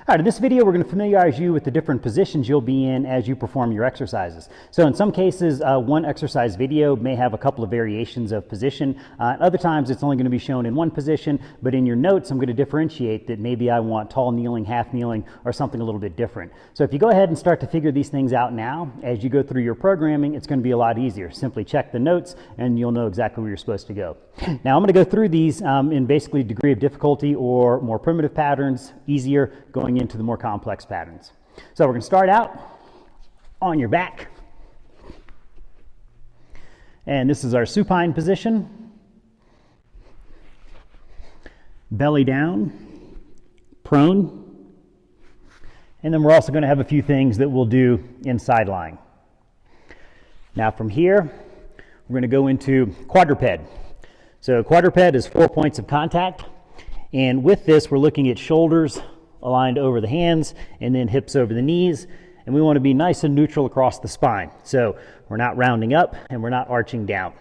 All right, in this video, we're going to familiarize you with the different positions you'll be in as you perform your exercises. So in some cases, one exercise video may have a couple of variations of position. Other times, it's only going to be shown in one position, but in your notes, I'm going to differentiate that maybe I want tall kneeling, half kneeling, or something a little bit different. So if you go ahead and start to figure these things out now, as you go through your programming, it's going to be a lot easier. Simply check the notes, and you'll know exactly where you're supposed to go. Now, I'm going to go through these in basically degree of difficulty or more primitive patterns, easier, going into the more complex patterns. So we're going to start out on your back. And this is our supine position. Belly down, prone. And then we're also going to have a few things that we'll do in side lying. Now from here, we're going to go into quadruped. So quadruped is 4 points of contact. And with this, we're looking at shoulders aligned over the hands and then hips over the knees. And we want to be nice and neutral across the spine. So we're not rounding up and we're not arching down.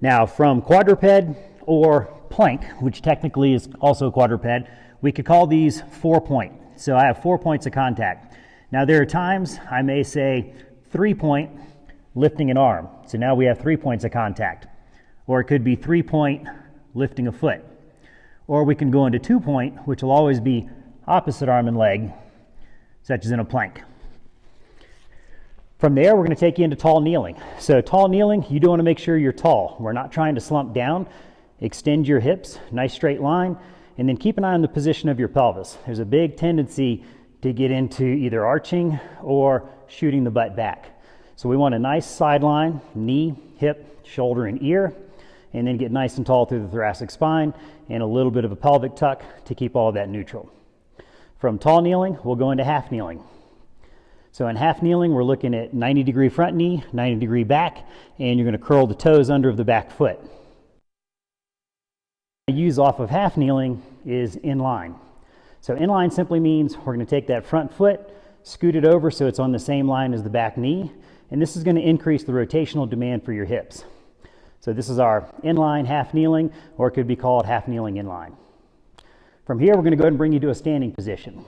Now from quadruped or plank, which technically is also quadruped, we could call these 4 point. So I have 4 points of contact. Now there are times I may say 3 point lifting an arm. So now we have 3 points of contact. Or it could be 3 point lifting a foot. Or we can go into 2 point, which will always be opposite arm and leg, such as in a plank. From there, we're going to take you into tall kneeling. So tall kneeling, you do want to make sure you're tall. We're not trying to slump down. Extend your hips, nice straight line, and then keep an eye on the position of your pelvis. There's a big tendency to get into either arching or shooting the butt back. So we want a nice side line, knee, hip, shoulder, and ear, and then get nice and tall through the thoracic spine and a little bit of a pelvic tuck to keep all of that neutral. From tall kneeling, we'll go into half kneeling. So in half kneeling, we're looking at 90-degree front knee, 90-degree back, and you're going to curl the toes under of the back foot. Use off of half kneeling is inline. So inline simply means we're going to take that front foot, scoot it over so it's on the same line as the back knee, and this is going to increase the rotational demand for your hips. So this is our inline half kneeling, or it could be called half kneeling inline. From here, we're going to go ahead and bring you to a standing position.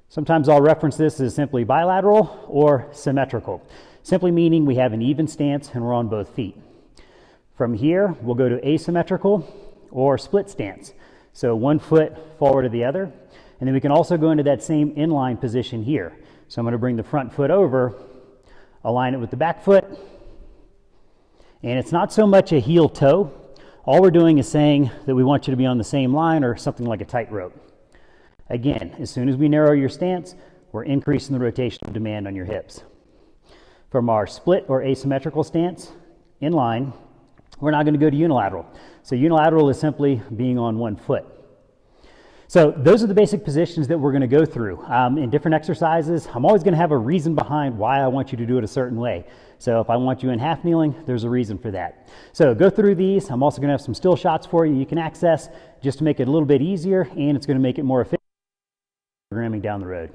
Sometimes I'll reference this as simply bilateral or symmetrical, simply meaning we have an even stance and we're on both feet. From here, we'll go to asymmetrical or split stance. So 1 foot forward to the other. And then we can also go into that same inline position here. So I'm going to bring the front foot over, align it with the back foot. And it's not so much a heel toe. All we're doing is saying that we want you to be on the same line or something like a tightrope. Again, as soon as we narrow your stance, we're increasing the rotational demand on your hips. From our split or asymmetrical stance, in line, we're not going to go to unilateral. So unilateral is simply being on 1 foot. So those are the basic positions that we're going to go through. In different exercises, I'm always going to have a reason behind why I want you to do it a certain way. So if I want you in half kneeling, there's a reason for that. So go through these. I'm also going to have some still shots for you can access just to make it a little bit easier, and it's going to make it more efficient programming down the road.